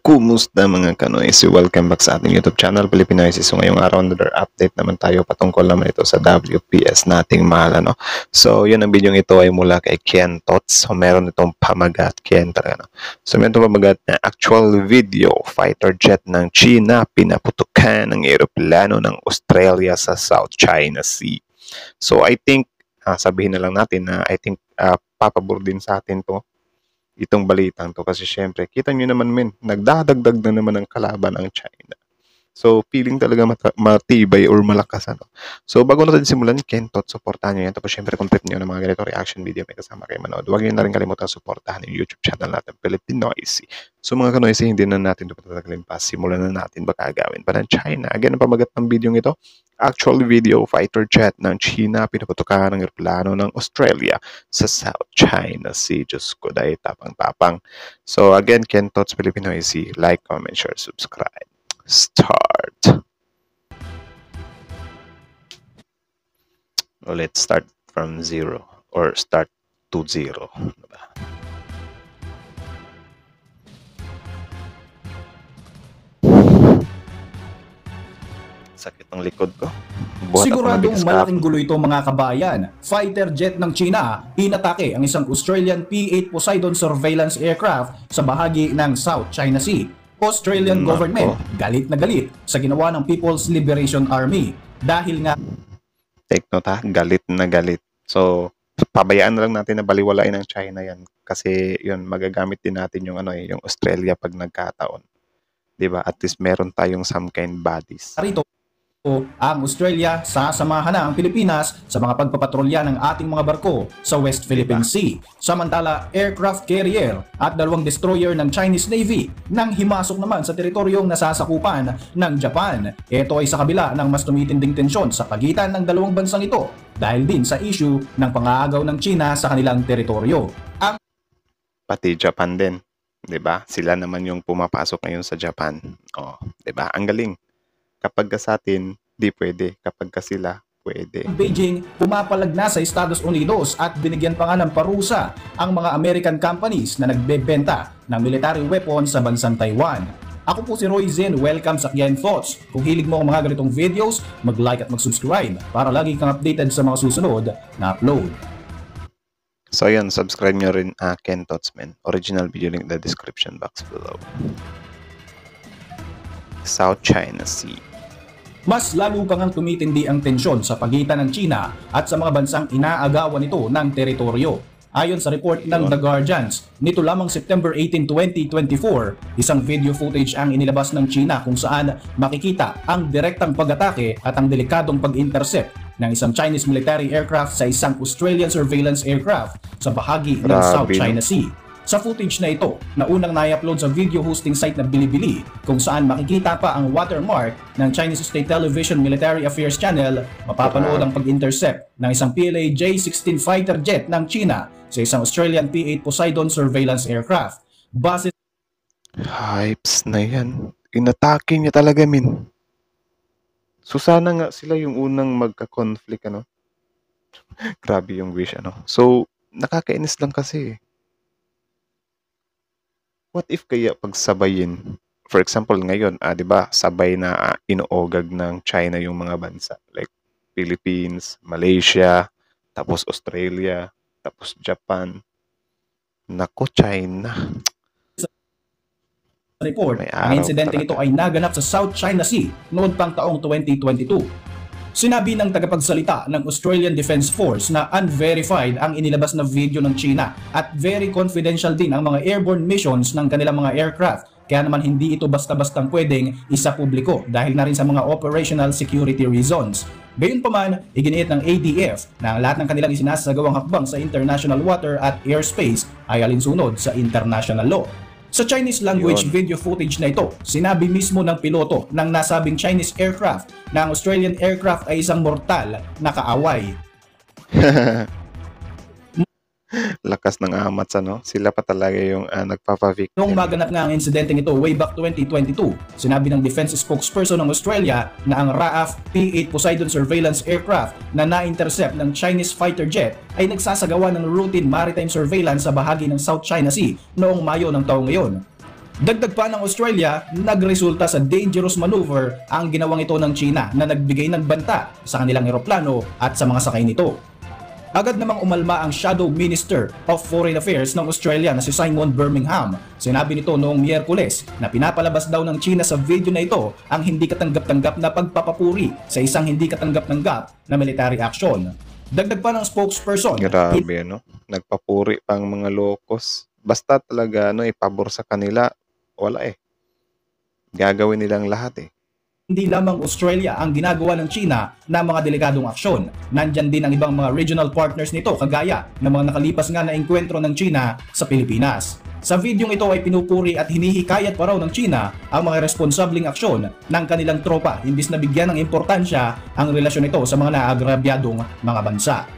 Kumusta mga kanoys? Welcome back sa ating YouTube channel, Pilipinoises. So ngayong araw, another update naman tayo patungkol naman ito sa WPS nating mahal, ano? So yun, ang video ito ay mula kay Ken Tots. So meron itong pamagat, Ken talaga, no? So meron itong pamagat na actual video, fighter jet ng China, pinaputukan ng eroplano ng Australia sa South China Sea. So I think, sabihin na lang natin na I think papabor din sa atin to itong balitang to kasi syempre kita nyo naman nagdadagdag na naman ang kalaban ang China. So feeling talaga matibay or malakas, ano. So bago natin simulan, Kentot, supportahan nyo yan. Tapos syempre kung trip nyo ng mga ganito reaction video may kasama kayo manood, huwag nyo na rin kalimutan supportahan yung YouTube channel natin, Pilipinoises. So mga kanoisy, hindi na natin ito patatagalin pa. Simulan na natin baka gawin pa ng China. Again, ang pamagat ng video ito, actual video, fighter jet ng China, pinaputukan ng eroplano ng Australia sa South China Sea. Diyos ko, dahil tapang-tapang. So again, Kentot, Pilipinoises, like, comment, share, subscribe. Start. Well, let's start from 0 or start to 0. Diba? Sakit ng likod ko. Siguradong malaking gulo ito mga kabayan. Fighter jet ng China inatake ang isang Australian P-8 Poseidon surveillance aircraft sa bahagi ng South China Sea. Australian government galit na galit sa ginawa ng People's Liberation Army dahil nga take note ha, galit na galit. So pabayaan na lang natin na baliwalain ng China yan kasi yun, magagamit din natin yung yung Australia pag nagkataon. 'Di ba? At least meron tayong some kind bodies. Rito ang Australia sasamahan na ang Pilipinas sa mga pagpapatrolya ng ating mga barko sa West Philippine Sea. Samantala, aircraft carrier at 2 destroyer ng Chinese Navy nang himasok naman sa teritoryong nasasakupan ng Japan. Ito ay sa kabila ng mas tumitinding tensyon sa pagitan ng dalawang bansang ito dahil din sa issue ng pang-aagaw ng China sa kanilang teritoryo. Pati Japan din, 'di ba? Sila naman yung pumapasok ngayon sa Japan. 'Di ba? Ang galing. Kapag ka sa atin, di pwede. Kapag ka sila, pwede. Beijing pumapalag na sa Estados Unidos at binigyan pa nga ng parusa ang mga American companies na nagbebenta ng military weapons sa bansang Taiwan. Ako po si Roy Zen, welcome sa Ken Thoughts. Kung hilig mo ang mga ganitong videos, mag-like at mag-subscribe para lagi kang updated sa mga susunod na upload. So yun, subscribe nyo rin Ken Thoughts, man. Original video link in the description box below. South China Sea. Mas lalo pang ang tumitindi ang tensyon sa pagitan ng China at sa mga bansang inaagawan nito ng teritoryo. Ayon sa report ng The Guardians, nito lamang September 18, 2024, isang video footage ang inilabas ng China kung saan makikita ang direktang pag-atake at ang delikadong pag-intercept ng isang Chinese military aircraft sa isang Australian surveillance aircraft sa bahagi ng South China Sea. Sa footage na ito, na unang na-upload sa video hosting site na Bilibili, kung saan makikita pa ang watermark ng Chinese State Television Military Affairs Channel, mapapanood ang pag-intercept ng isang PLA J-16 fighter jet ng China sa isang Australian P-8 Poseidon surveillance aircraft. Base Hypes na yan. Inatake niya talaga, min. So sana nga sila yung unang magka-conflict, ano? Grabe yung wish, ano? So, nakakainis lang kasi. What if kaya pagsabayin? For example, ngayon, 'di ba, sabay na inuogag ng China yung mga bansa like Philippines, Malaysia, tapos Australia, tapos Japan. Nako, China. Report, ang insidente ito ay naganap sa South China Sea noon pang taong 2022. Sinabi ng tagapagsalita ng Australian Defence Force na unverified ang inilabas na video ng China at very confidential din ang mga airborne missions ng kanilang mga aircraft. Kaya naman hindi ito basta-bastang pwedeng isa-publiko dahil na rin sa mga operational security reasons. Gayunpaman, iginiit ng ADF na ang lahat ng kanilang isinasagawang hakbang sa international water at airspace ay alinsunod sa international law. Sa Chinese language video footage na ito, sinabi mismo ng piloto ng nasabing Chinese aircraft na ang Australian aircraft ay isang mortal na kaaway. Lakas ng amats, ano? Sila pa talaga yung nagpapa-victim. Noong maganap nga ang insidenteng ito way back 2022, sinabi ng defense spokesperson ng Australia na ang RAAF P-8 Poseidon surveillance aircraft na na-intercept ng Chinese fighter jet ay nagsasagawa ng routine maritime surveillance sa bahagi ng South China Sea noong Mayo ng taong ngayon. Dagdag pa ng Australia, nagresulta sa dangerous maneuver ang ginawang ito ng China na nagbigay ng banta sa kanilang eroplano at sa mga sakay nito. Agad namang umalma ang Shadow Minister of Foreign Affairs ng Australia na si Simon Birmingham. Sinabi nito noong Miyerkules na pinapalabas daw ng China sa video na ito ang hindi katanggap-tanggap na pagpapapuri sa isang hindi katanggap-tanggap na military action. Dagdag pa ng spokesperson, Grabe, no? Nagpapuri pang mga locos. Basta talaga, ipabor sa kanila, wala eh. Gagawin nilang lahat eh. hindi lamang Australia ang ginagawa ng China na mga delikadong aksyon. Nandyan din ang ibang mga regional partners nito kagaya ng mga nakalipas nga na engkwentro ng China sa Pilipinas. Sa videong ito ay pinupuri at hinihikayat pa raw ng China ang mga responsabling aksyon ng kanilang tropa imbis na bigyan ng importansya ang relasyon nito sa mga naagrabyadong mga bansa.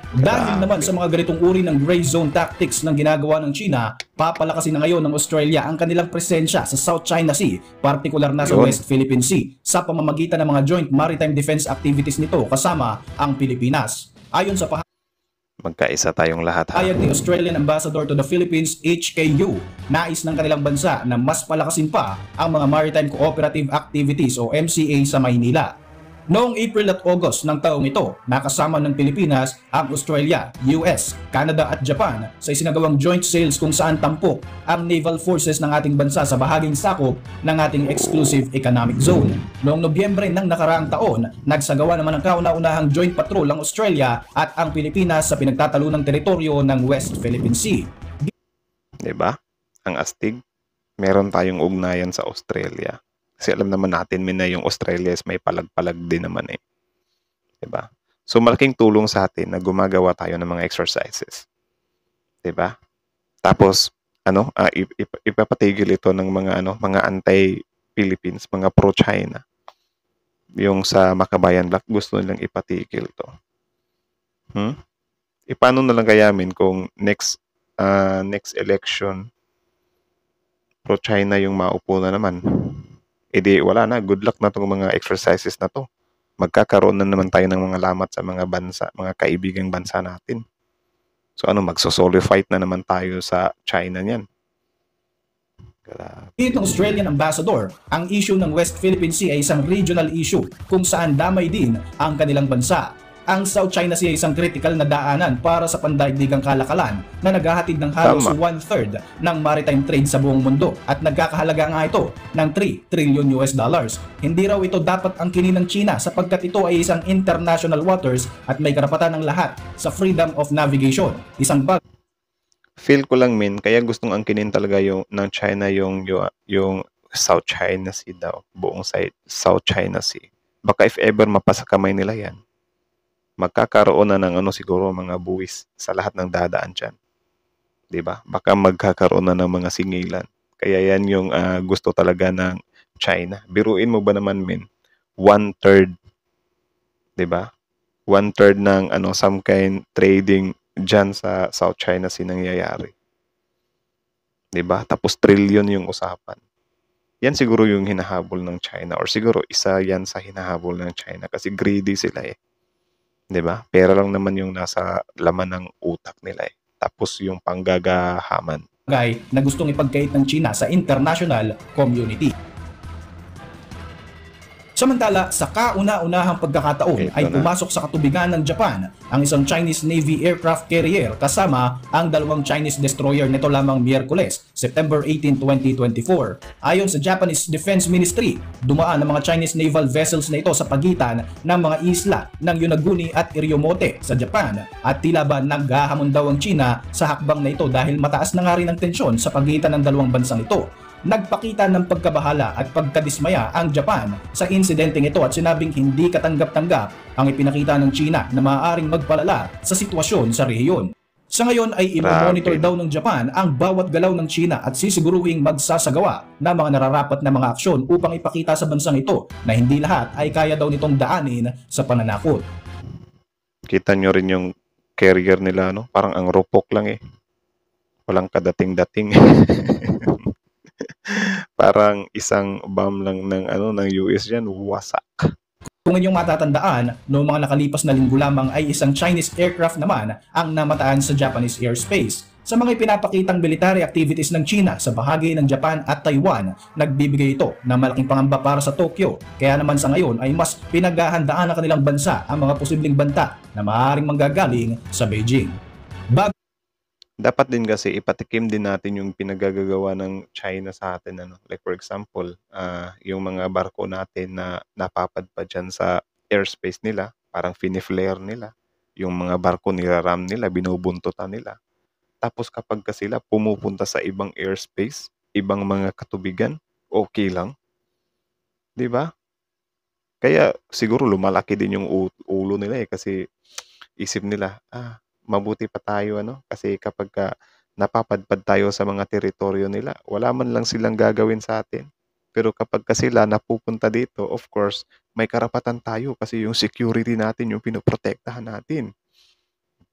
Dahil naman sa mga ganitong uri ng gray zone tactics ng ginagawa ng China, papalakasin na ngayon ng Australia ang kanilang presensya sa South China Sea, partikular na sa West Philippine Sea, sa pamamagitan ng mga joint maritime defense activities nito kasama ang Pilipinas. Ayon sa Magkaisa tayong lahat ha. pahayag ni Australian Ambassador to the Philippines HKU, nais ng kanilang bansa na mas palakasin pa ang mga maritime cooperative activities o MCA sa Maynila. Noong April at August ng taong ito, nakasama ng Pilipinas ang Australia, US, Canada at Japan sa isinagawang joint sales kung saan tampok ang naval forces ng ating bansa sa bahaging sakop ng ating exclusive economic zone. Noong Nobyembre ng nakaraang taon, nagsagawa naman ng kauna-unahang joint patrol ang Australia at ang Pilipinas sa pinagtatalunang teritoryo ng West Philippine Sea. Diba? Ang astig. Meron tayong ugnayan sa Australia. Kasi alam naman natin na yung Australia is may palag-palag din naman eh. Diba? So malaking tulong sa atin na gumagawa tayo ng mga exercises. Diba? Tapos, ipapatigil ito ng mga anti-Philippines, mga pro-China. Yung sa Makabayan Black, gusto nilang ipatigil to. Paano na lang kayamin kung next election, pro-China yung maupo na naman? Edi wala na, good luck na itong mga exercises na to. Magkakaroon na naman tayo ng mga lamat sa mga bansa, mga kaibigang bansa natin. So magso-solo fight na naman tayo sa China niyan. Itong Australian Ambassador, ang issue ng West Philippine Sea ay isang regional issue kung saan damay din ang kanilang bansa. Ang South China Sea ay isang critical na daanan para sa pandaigdigang kalakalan na naghahatid ng halos 1/3 ng maritime trade sa buong mundo at nagkakahalaga nga ito ng $3 trillion. Hindi raw ito dapat angkinin ng China sapagkat ito ay isang international waters at may karapatan ng lahat sa freedom of navigation. Feel ko lang kaya gustong angkinin talaga ng China yung South China Sea daw, buong South China Sea. Baka if ever mapasa kamay nila yan, magkakaroon na ng siguro mga buwis sa lahat ng dadaan dyan. Diba? Baka magkakaroon na ng mga singilan. Kaya yan yung gusto talaga ng China. Biruin mo ba naman 1/3, diba? 1/3 ng some kind trading dyan sa South China Sea nangyayari. Diba? Tapos trillion yung usapan. Yan siguro yung hinahabol ng China or siguro isa yan sa hinahabol ng China kasi greedy sila eh. Diba? Pera lang naman yung nasa laman ng utak nila eh. Tapos yung panggagahaman. Na gustong ipagkait ng China sa international community. Samantala, sa kauna-unahang pagkakataon ay pumasok sa katubigan ng Japan ang isang Chinese Navy aircraft carrier kasama ang dalawang Chinese destroyer nito lamang Miyerkules, September 18, 2024. Ayon sa Japanese Defense Ministry, dumaan ang mga Chinese naval vessels na ito sa pagitan ng mga isla ng Yonaguni at Iriomote sa Japan at tila ba naghahamon daw ang China sa hakbang na ito dahil mataas na nga rin ang tensyon sa pagitan ng dalawang bansang ito. Nagpakita ng pagkabahala at pagkadismaya ang Japan sa insidenteng ito at sinabing hindi katanggap-tanggap ang ipinakita ng China na maaaring magpalala sa sitwasyon sa rehiyon. Sa ngayon ay i-monitor daw ng Japan ang bawat galaw ng China at sisiguruhing magsasagawa ng mga nararapat na mga aksyon upang ipakita sa bansang ito na hindi lahat ay kaya daw nitong daanin sa pananakot. Kita nyo rin yung carrier nila, no? Parang ang rupok lang eh. Walang kadating-dating. Parang isang bomb lang ng US diyan, wasak. Kung inyong matatandaan, noong mga nakalipas na linggo lamang ay isang Chinese aircraft naman ang namataan sa Japanese airspace. Sa mga ipinapakitang military activities ng China sa bahagi ng Japan at Taiwan, nagbibigay ito ng malaking pangamba para sa Tokyo. Kaya naman sa ngayon ay mas pinaghahandaan ng kanilang bansa ang mga posibleng banta na maaaring manggagaling sa Beijing. Dapat din kasi ipatikim din natin yung pinagagagawa ng China sa atin, ano. Like for example, yung mga barko natin na napapadpad dyan sa airspace nila, parang fini-flare nila. Yung mga barko niraram nila, binubuntutan nila. Tapos kapag ka sila pumupunta sa ibang airspace, ibang mga katubigan, okay lang. 'Di ba? Kaya siguro lumalaki din yung ulo nila eh kasi isip nila, mabuti pa tayo ano kasi kapagka napapadpad tayo sa mga teritoryo nila, wala man lang silang gagawin sa atin. Pero kapagka sila napupunta dito, of course, may karapatan tayo kasi yung security natin yung pinoprotektahan natin.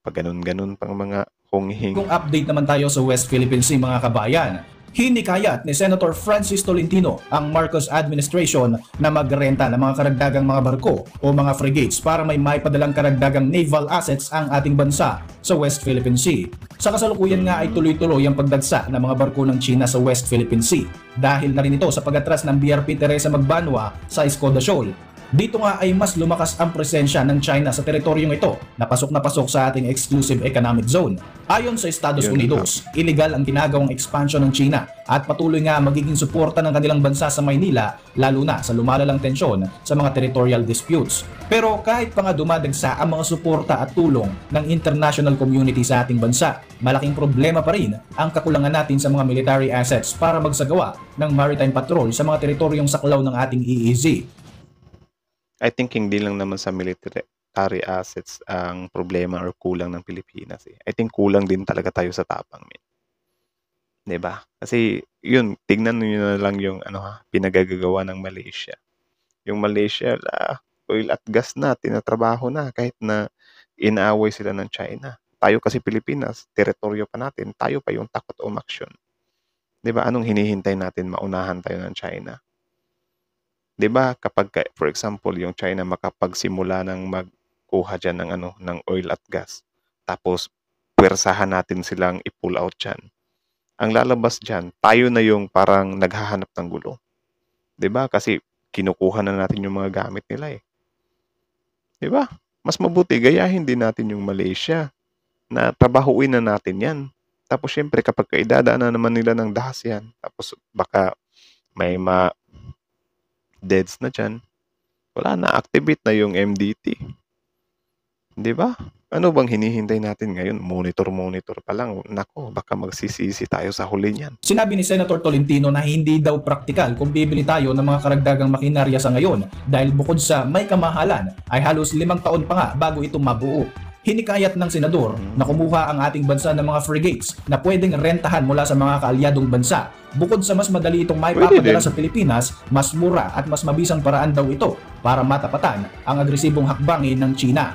Pag ganun-ganun pang mga honghing. Kung update naman tayo sa West Philippine Sea mga kabayan, hinikayat ni Senator Francis Tolentino ang Marcos administration na magrenta ng mga karagdagang mga barko o mga frigates para may maipadalang karagdagang naval assets ang ating bansa sa West Philippine Sea. Sa kasalukuyan nga ay tuloy-tuloy ang pagdagsa ng mga barko ng China sa West Philippine Sea dahil na rin ito sa pag-atras ng BRP Teresa Magbanwa sa Escoda Shoal. Dito nga ay mas lumakas ang presensya ng China sa teritoryong ito na pasok sa ating exclusive economic zone. Ayon sa Estados Unidos, illegal ang ginagawang expansion ng China at patuloy nga magiging suporta ng kanilang bansa sa Maynila lalo na sa lumalalang tensyon sa mga territorial disputes. Pero kahit pa nga dumadagsa ang mga suporta at tulong ng international community sa ating bansa, malaking problema pa rin ang kakulangan natin sa mga military assets para magsagawa ng maritime patrol sa mga teritoryong saklaw ng ating EEZ. I think hindi lang naman sa military assets ang problema or kulang ng Pilipinas eh. I think kulang din talaga tayo sa tapang, men. 'Di ba? Kasi yun, tignan niyo na lang yung pinagagagawa ng Malaysia. Yung Malaysia, oil at gas na, tinatrabaho na kahit na inaaway sila ng China. Tayo kasi Pilipinas, teritoryo pa natin, tayo pa yung takot umaksyon. 'Di ba? Anong hinihintay natin maunahan tayo ng China? 'Di ba kapag for example yung China makapagsimula ng magkuha diyan ng oil at gas, tapos puwersahan natin silang i-pull out diyan. Ang lalabas diyan, tayo na yung parang naghahanap ng gulo. 'Di ba? Kasi kinukuha na natin yung mga gamit nila eh. 'Di ba? Mas mabuti gayahin din natin yung Malaysia na trabahuin na natin 'yan. Tapos syempre kapag idadaan na naman nila ng dahas 'yan, tapos baka may deads na dyan, wala na, activate na yung MDT. Di ba? Ano bang hinihintay natin ngayon? Monitor pa lang. Nako, baka magsisisi tayo sa huli niyan. Sinabi ni Senator Tolentino na hindi daw praktikal kung bibili tayo ng mga karagdagang makinarya sa ngayon dahil bukod sa may kamahalan ay halos 5 taon pa nga bago ito mabuo. Hinikayat ng senador na kumuha ang ating bansa ng mga frigates na pwedeng rentahan mula sa mga kaalyadong bansa. Bukod sa mas madali itong maipapadala sa Pilipinas, mas mura at mas mabisang paraan daw ito para matapatan ang agresibong hakbangin ng China.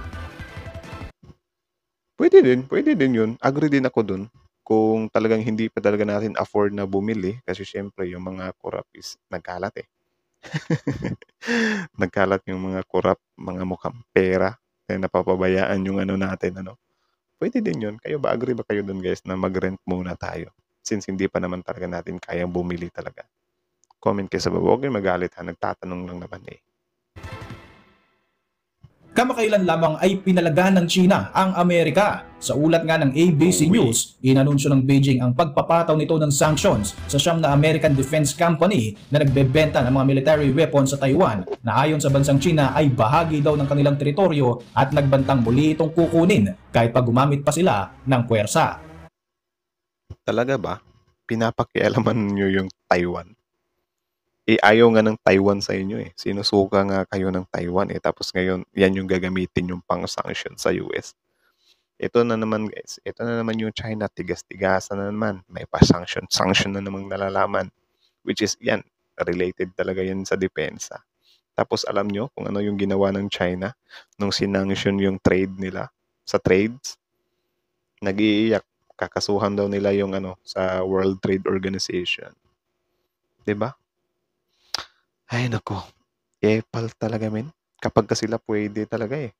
Pwede din yun. Agree din ako dun. Kung talagang hindi pa talaga natin afford na bumili, kasi syempre yung mga korap is nagkalat eh. Nagkalat yung mga korap, mga mukhang pera, kaya napapabayaan yung natin. Pwede din yun. Kayo ba, agree ba kayo dun guys na mag-rent muna tayo? Since hindi pa naman talaga natin kayang bumili talaga. Comment kayo sa baba. Huwag kayong magalit ha. Nagtatanong lang naman eh. Kamakailan lamang ay pinalaga ng China ang Amerika. Sa ulat nga ng ABC News, inanunsyo ng Beijing ang pagpapataw nito ng sanctions sa siyam na American Defense Company na nagbebenta ng mga military weapons sa Taiwan na ayon sa bansang China ay bahagi daw ng kanilang teritoryo at nagbantang muli itong kukunin kahit pag gumamit pa sila ng puwersa. Talaga ba? Pinapakialaman nyo yung Taiwan? Ayaw nga ng Taiwan sa inyo eh. Sinusuka nga kayo ng Taiwan eh. Tapos ngayon, yan yung gagamitin yung pang-sanction sa US. Ito na naman guys. Ito na naman yung China. Tigas-tigasan na naman. May pa-sanction. Sanction na namang nalalaman. Which is, yan. Related talaga yan sa depensa. Tapos alam nyo kung ano yung ginawa ng China nung sinanction yung trade nila sa trades? Nag-iiyak. Kakasuhan daw nila yung sa World Trade Organization. 'Di ba? Ay nako, epal talaga men. Kapag ka sila pwede talaga eh.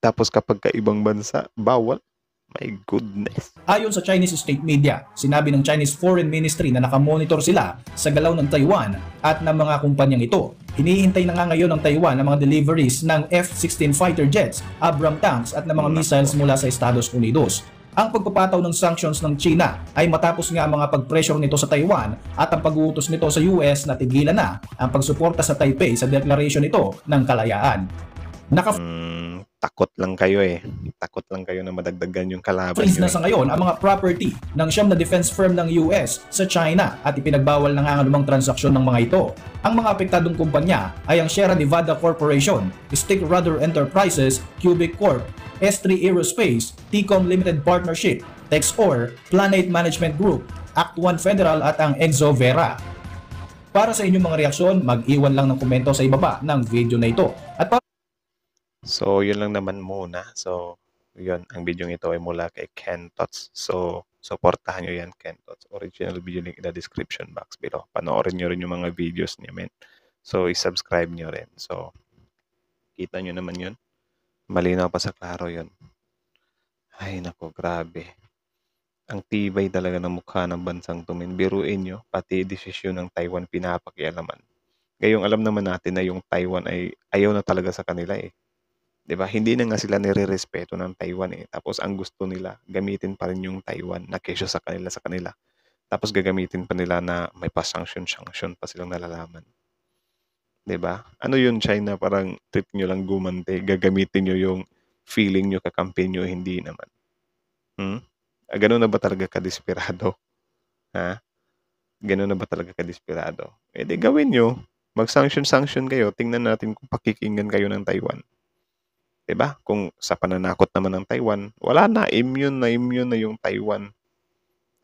Tapos kapag ka ibang bansa, bawal. My goodness. Ayon sa Chinese state media, sinabi ng Chinese Foreign Ministry na nakamonitor sila sa galaw ng Taiwan at ng mga kumpanyang ito. Hinihintay na nga ngayon ng Taiwan ang mga deliveries ng F-16 fighter jets, Abrams tanks at ng mga missiles mula sa Estados Unidos. Ang pagpapataw ng sanctions ng China ay matapos nga ang mga pag-pressure nito sa Taiwan at ang pag-uutos nito sa US na tigilan na ang pagsuporta sa Taipei sa deklarasyon nito ng kalayaan. Takot lang kayo eh. Takot lang kayo na madagdagan yung kalaban Freeze nyo na sa ngayon ang mga property ng siyam na defense firm ng US sa China at ipinagbawal na nga ang anumang transaksyon ng mga ito. Ang mga apektadong kumpanya ay ang Sierra Nevada Corporation, Stick Rudder Enterprises, Cubic Corp, S3 Aerospace, Tcom Limited Partnership, Texor, Planet Management Group, Act 1 Federal at ang Exovera. Para sa inyong mga reaksyon, mag-iwan lang ng komento sa ibaba ng video na ito. At So, yun lang naman muna. So, yun, ang video ito ay mula kay Ken Tots. So, supportahan nyo yan, Ken Tots. Original video link in the description box below. Panoorin nyo rin yung mga videos niya, men. So, i-subscribe nyo rin. So, kita nyo naman yun. Malinaw pa sa klaro yun. Ay, nako, grabe. Ang tibay talaga ng mukha ng bansang tumin. Biruin nyo, pati desisyon ng Taiwan pinapakialaman. Ngayong alam naman natin na yung Taiwan ay ayaw na talaga sa kanila eh. 'Di ba? Hindi na nga sila nirerespeto ng Taiwan eh. Tapos ang gusto nila, gamitin pa rin yung Taiwan na kesyo sa kanila. Tapos gagamitin pa nila na may pa-sanction pa silang nalalaman. 'Di ba? Ano yun, China? Parang trip nyo lang gumante. Gagamitin nyo yung feeling nyo, kakampi nyo, hindi naman. Ganun na ba talaga kadesperado? Ha? Ganun na ba talaga kadesperado? Eh di gawin nyo. Mag-sanction kayo. Tingnan natin kung pakikinggan kayo ng Taiwan. 'Di ba? Kung sa pananakot naman ng Taiwan, wala na, immune na yung Taiwan.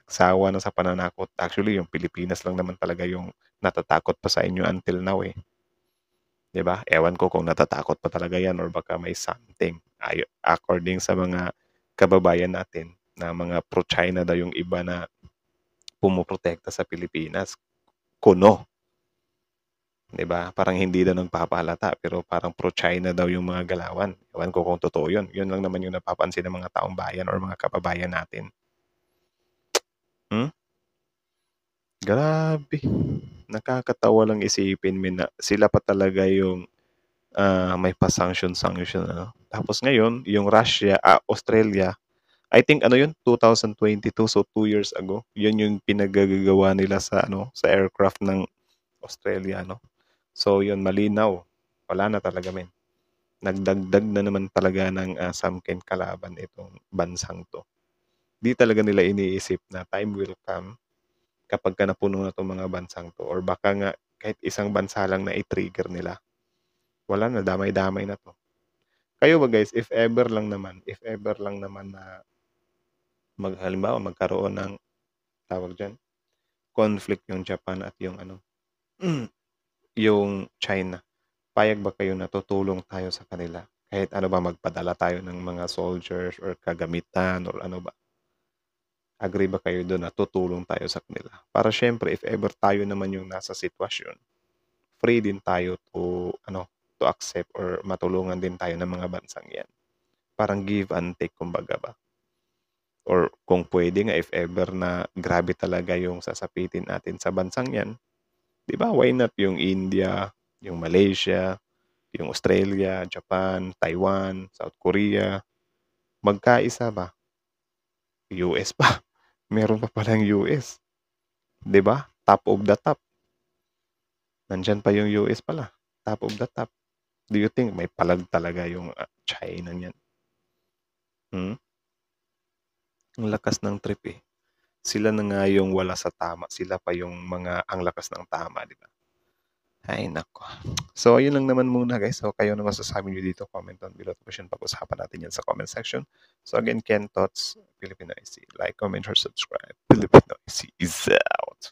Sawa na sa pananakot. Actually, yung Pilipinas lang naman talaga yung natatakot pa sa inyo until now eh. 'Di ba? Ewan ko kung natatakot pa talaga yan or baka may something. According sa mga kababayan natin na mga pro-China daw yung iba na pumuprotekta sa Pilipinas. Kuno. 'Di ba? Parang hindi daw nagpapahalata pero parang pro-China daw yung mga galawan. Ewan ko kung totoo yun. Yun lang naman yung napapansin ng mga taong bayan or mga kababayan natin. Grabe. Nakakatawa lang isipin na sila pa talaga yung may pa-sanction. Tapos ngayon, yung Russia, Australia, I think yun, 2022, so 2 years ago. Yun yung pinagagawa nila sa sa aircraft ng Australia, So yun, malinaw. Wala na talaga, men. Nagdagdag na naman talaga ng samkin kalaban itong bansang to. Di talaga nila iniisip na time will come kapag ka napuno na itong mga bansang to. Or baka nga kahit isang bansa lang na i-trigger nila. Wala na, damay-damay na to. Kayo ba guys, if ever lang naman na halimbawa magkaroon ng tawag dyan, conflict yung Japan at yung yung China, payag ba kayo na tutulong tayo sa kanila? Kahit ba, magpadala tayo ng mga soldiers or kagamitan or ba? Agree ba kayo doon na tutulong tayo sa kanila? Para syempre, if ever tayo naman yung nasa sitwasyon, free din tayo to accept or matulungan din tayo ng mga bansang yan. Parang give and take, kumbaga ba? Or kung pwede nga, if ever na grabe talaga yung sasapitin natin sa bansang yan, di ba, why not yung India, yung Malaysia, yung Australia, Japan, Taiwan, South Korea, magkaisa ba? US pa. Meron pa palang US. Di ba? Top of the top. Nandyan pa yung US pala. Top of the top. Do you think may palag talaga yung China niyan? Ang lakas ng trip eh. Sila na nga yung wala sa tama. Sila pa yung ang lakas ng tama, di ba? Ay, nako. So, ayun lang naman muna guys. So, kayo naman masasabi nyo dito. Comment down below. Tapos yun, pag-usapan natin yan sa comment section. So, again, Ken Tots, Filipino IC. Like, comment, or subscribe. Filipino IC is out.